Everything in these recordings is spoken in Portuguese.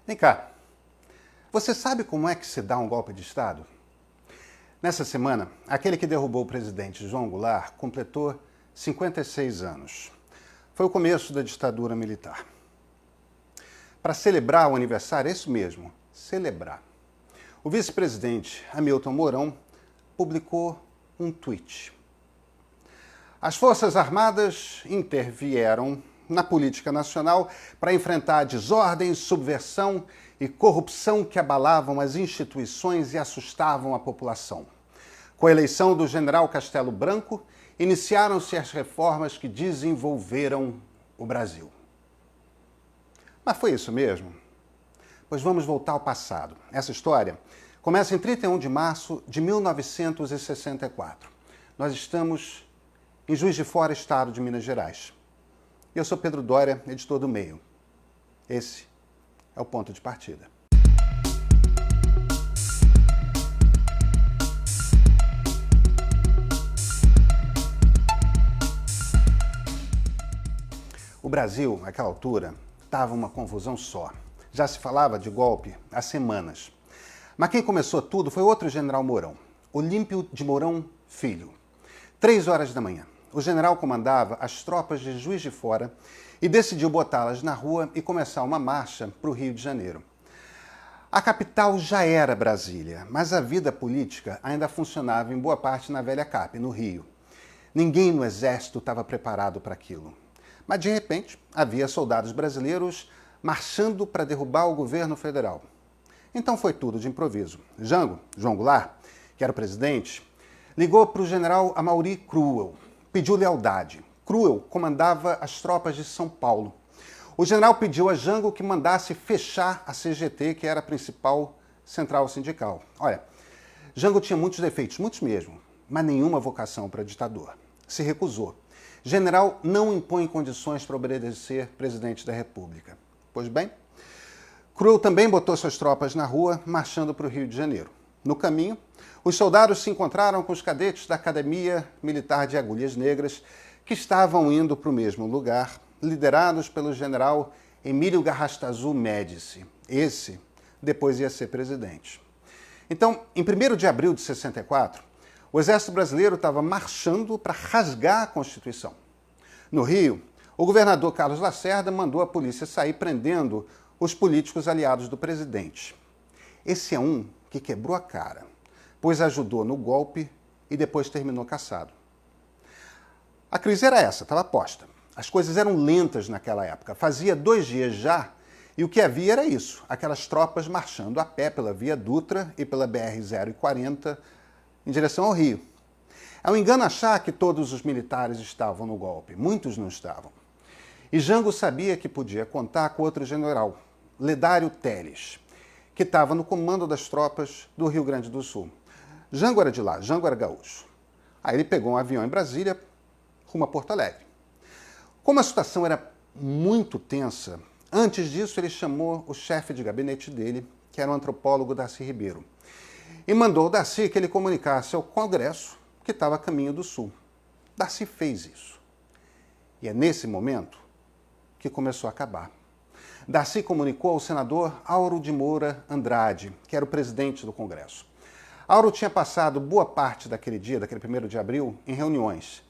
Vem cá, você sabe como é que se dá um golpe de Estado? Nessa semana, aquele que derrubou o presidente João Goulart completou 56 anos. Foi o começo da ditadura militar. Para celebrar o aniversário, é isso mesmo, celebrar. O vice-presidente Hamilton Mourão publicou um tweet. As Forças Armadas intervieram na política nacional para enfrentar a desordem, subversão e corrupção que abalavam as instituições e assustavam a população. Com a eleição do general Castelo Branco, iniciaram-se as reformas que desenvolveram o Brasil. Mas foi isso mesmo? Pois vamos voltar ao passado. Essa história começa em 31 de março de 1964. Nós estamos em Juiz de Fora, estado de Minas Gerais. Eu sou Pedro Doria, editor do Meio. Esse é o ponto de partida. O Brasil, naquela altura, estava uma confusão só. Já se falava de golpe há semanas. Mas quem começou tudo foi outro general Mourão, Olímpio de Mourão Filho. 3 horas da manhã. O general comandava as tropas de Juiz de Fora e decidiu botá-las na rua e começar uma marcha para o Rio de Janeiro. A capital já era Brasília, mas a vida política ainda funcionava em boa parte na velha CAP, no Rio. Ninguém no exército estava preparado para aquilo. Mas, de repente, havia soldados brasileiros marchando para derrubar o governo federal. Então foi tudo de improviso. João Goulart, que era o presidente, ligou para o general Amaury Cruel, pediu lealdade. Cruel comandava as tropas de São Paulo. O general pediu a Jango que mandasse fechar a CGT, que era a principal central sindical. Olha, Jango tinha muitos defeitos, muitos mesmo, mas nenhuma vocação para ditador. Se recusou. General não impõe condições para obedecer presidente da República. Pois bem, Cruel também botou suas tropas na rua, marchando para o Rio de Janeiro. No caminho, os soldados se encontraram com os cadetes da Academia Militar de Agulhas Negras, que estavam indo para o mesmo lugar, liderados pelo general Emílio Garrastazu Médici. Esse depois ia ser presidente. Então, em 1º de abril de 64, o Exército Brasileiro estava marchando para rasgar a Constituição. No Rio, o governador Carlos Lacerda mandou a polícia sair prendendo os políticos aliados do presidente. Esse é um que quebrou a cara, pois ajudou no golpe e depois terminou cassado. A crise era essa, estava posta. As coisas eram lentas naquela época. Fazia 2 dias já e o que havia era isso, aquelas tropas marchando a pé pela Via Dutra e pela BR-040 em direção ao Rio. É um engano achar que todos os militares estavam no golpe. Muitos não estavam. E Jango sabia que podia contar com outro general, Ledário Teles, que estava no comando das tropas do Rio Grande do Sul. Jango era de lá, Jango era gaúcho. Aí ele pegou um avião em Brasília, rumo a Porto Alegre. Como a situação era muito tensa, antes disso ele chamou o chefe de gabinete dele, que era o antropólogo Darcy Ribeiro, e mandou o Darcy que ele comunicasse ao Congresso que estava a caminho do Sul. Darcy fez isso. E é nesse momento que começou a acabar. Darcy comunicou ao senador Auro de Moura Andrade, que era o presidente do Congresso. Auro tinha passado boa parte daquele dia, daquele 1º de abril, em reuniões.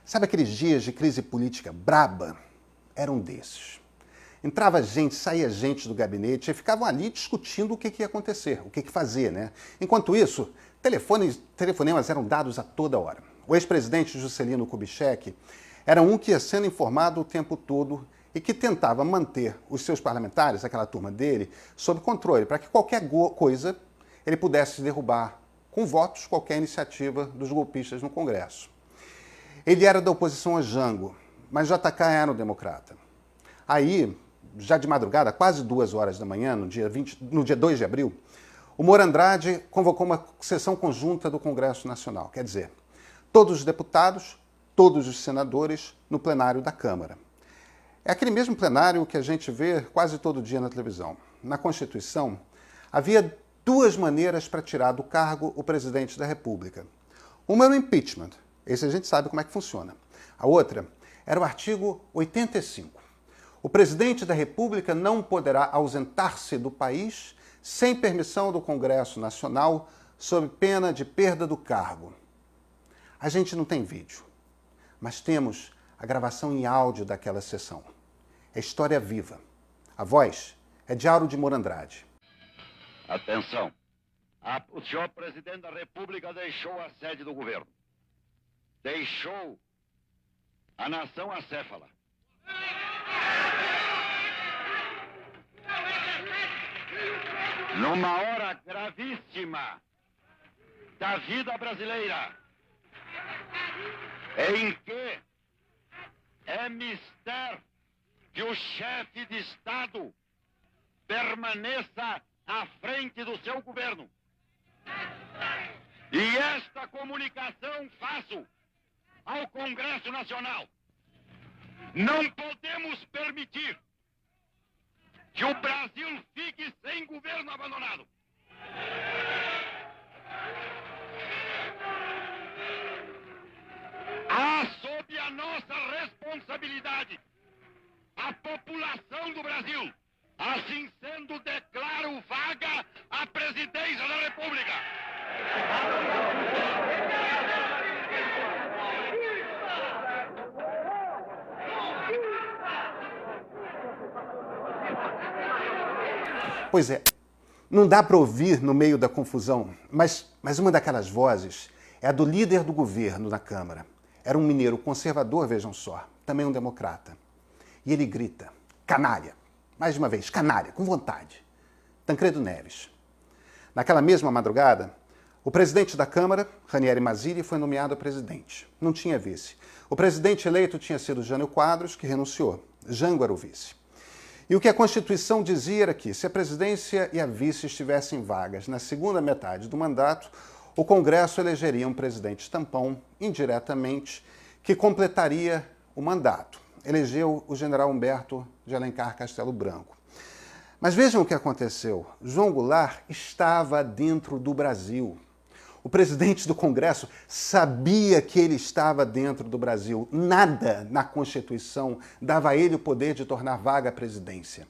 Sabe aqueles dias de crise política braba? Era um desses. Entrava gente, saía gente do gabinete e ficavam ali discutindo o que ia acontecer, o que fazer, né? Enquanto isso, telefonemas eram dados a toda hora. O ex-presidente Juscelino Kubitschek era um que ia sendo informado o tempo todo e que tentava manter os seus parlamentares, aquela turma dele, sob controle, para que qualquer coisa ele pudesse derrubar com votos qualquer iniciativa dos golpistas no Congresso. Ele era da oposição a Jango, mas JK era um democrata. Aí, já de madrugada, quase 2 horas da manhã, no dia 2 de abril, o Moura Andrade convocou uma sessão conjunta do Congresso Nacional, quer dizer, todos os deputados, todos os senadores no plenário da Câmara. É aquele mesmo plenário que a gente vê quase todo dia na televisão. Na Constituição, havia 2 maneiras para tirar do cargo o presidente da República. Uma era o impeachment, esse a gente sabe como é que funciona. A outra era o artigo 85. O presidente da República não poderá ausentar-se do país sem permissão do Congresso Nacional, sob pena de perda do cargo. A gente não tem vídeo, mas temos a gravação em áudio daquela sessão. É história viva. A voz é de Auro de Moura Andrade. Atenção. O senhor presidente da República deixou a sede do governo. Deixou a nação acéfala. Numa hora gravíssima da vida brasileira, em que é mister que o chefe de Estado permaneça à frente do seu governo. E esta comunicação faço ao Congresso Nacional. Não podemos permitir que o Brasil fique sem governo abandonado. Há sob a nossa responsabilidade a população do Brasil. Assim sendo, declaro vaga a presidência da República. Pois é, não dá para ouvir no meio da confusão, mas uma daquelas vozes é a do líder do governo na Câmara. Era um mineiro conservador, vejam só, também um democrata. E ele grita, canalha. Mais uma vez, canalha, com vontade. Tancredo Neves. Naquela mesma madrugada, o presidente da Câmara, Ranieri Mazzilli, foi nomeado presidente. Não tinha vice. O presidente eleito tinha sido Jânio Quadros, que renunciou. Jango era o vice. E o que a Constituição dizia era que, se a presidência e a vice estivessem vagas na segunda metade do mandato, o Congresso elegeria um presidente tampão, indiretamente, que completaria o mandato. Elegeu o general Humberto de Alencar Castelo Branco. Mas vejam o que aconteceu. João Goulart estava dentro do Brasil. O presidente do Congresso sabia que ele estava dentro do Brasil. Nada na Constituição dava a ele o poder de tornar vaga a presidência.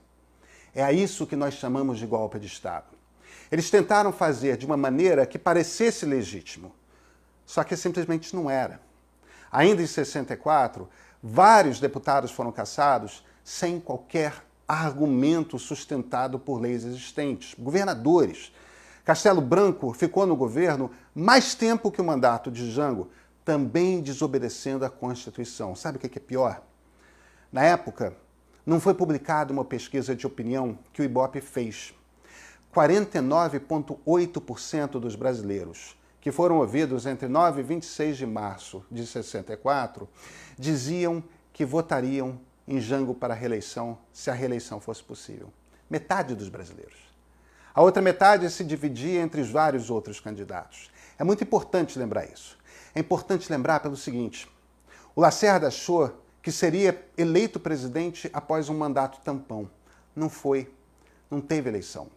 É a isso que nós chamamos de golpe de Estado. Eles tentaram fazer de uma maneira que parecesse legítimo, só que simplesmente não era. Ainda em 64, vários deputados foram cassados sem qualquer argumento sustentado por leis existentes. Governadores. Castelo Branco ficou no governo mais tempo que o mandato de Jango, também desobedecendo a Constituição. Sabe o que é pior? Na época, não foi publicada uma pesquisa de opinião que o Ibope fez. 49,8% dos brasileiros que foram ouvidos entre 9 e 26 de março de 64 diziam que votariam em Jango para a reeleição se a reeleição fosse possível. Metade dos brasileiros. A outra metade se dividia entre os vários outros candidatos. É muito importante lembrar isso. É importante lembrar pelo seguinte: o Lacerda achou que seria eleito presidente após um mandato tampão. Não foi. Não teve eleição.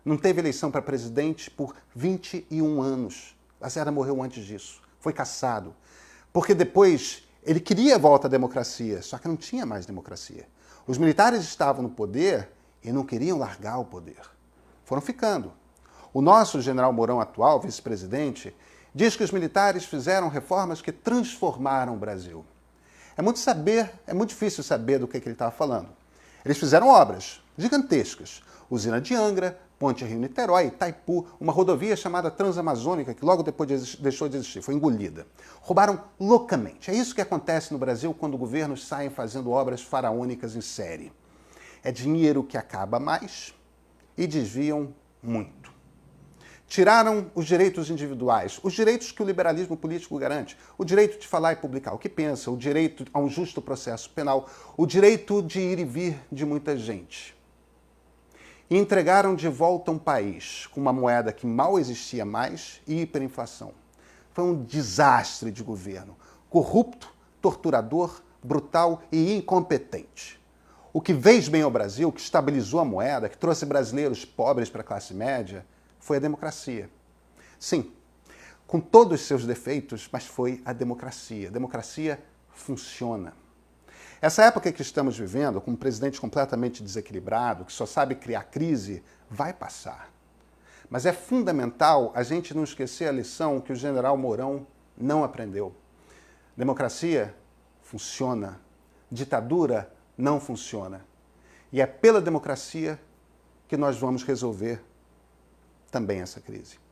Não teve eleição para presidente por 21 anos. Lacerda morreu antes disso. Foi cassado. Porque depois ele queria a volta à democracia, só que não tinha mais democracia. Os militares estavam no poder e não queriam largar o poder. Foram ficando. O nosso general Mourão atual, vice-presidente, diz que os militares fizeram reformas que transformaram o Brasil. É muito difícil saber do que ele estava falando. Eles fizeram obras gigantescas. Usina de Angra, Ponte Rio-Niterói, Itaipu, uma rodovia chamada Transamazônica, que logo depois deixou de existir, foi engolida. Roubaram loucamente. É isso que acontece no Brasil quando governos saem fazendo obras faraônicas em série. É dinheiro que acaba mais e desviam muito. Tiraram os direitos individuais, os direitos que o liberalismo político garante, o direito de falar e publicar o que pensa, o direito a um justo processo penal, o direito de ir e vir de muita gente. E entregaram de volta um país com uma moeda que mal existia mais e hiperinflação. Foi um desastre de governo, corrupto, torturador, brutal e incompetente. O que fez bem ao Brasil, que estabilizou a moeda, que trouxe brasileiros pobres para a classe média, foi a democracia. Sim, com todos os seus defeitos, mas foi a democracia. A democracia funciona. Essa época que estamos vivendo, com um presidente completamente desequilibrado, que só sabe criar crise, vai passar. Mas é fundamental a gente não esquecer a lição que o general Mourão não aprendeu. Democracia funciona, ditadura não funciona. E é pela democracia que nós vamos resolver também essa crise.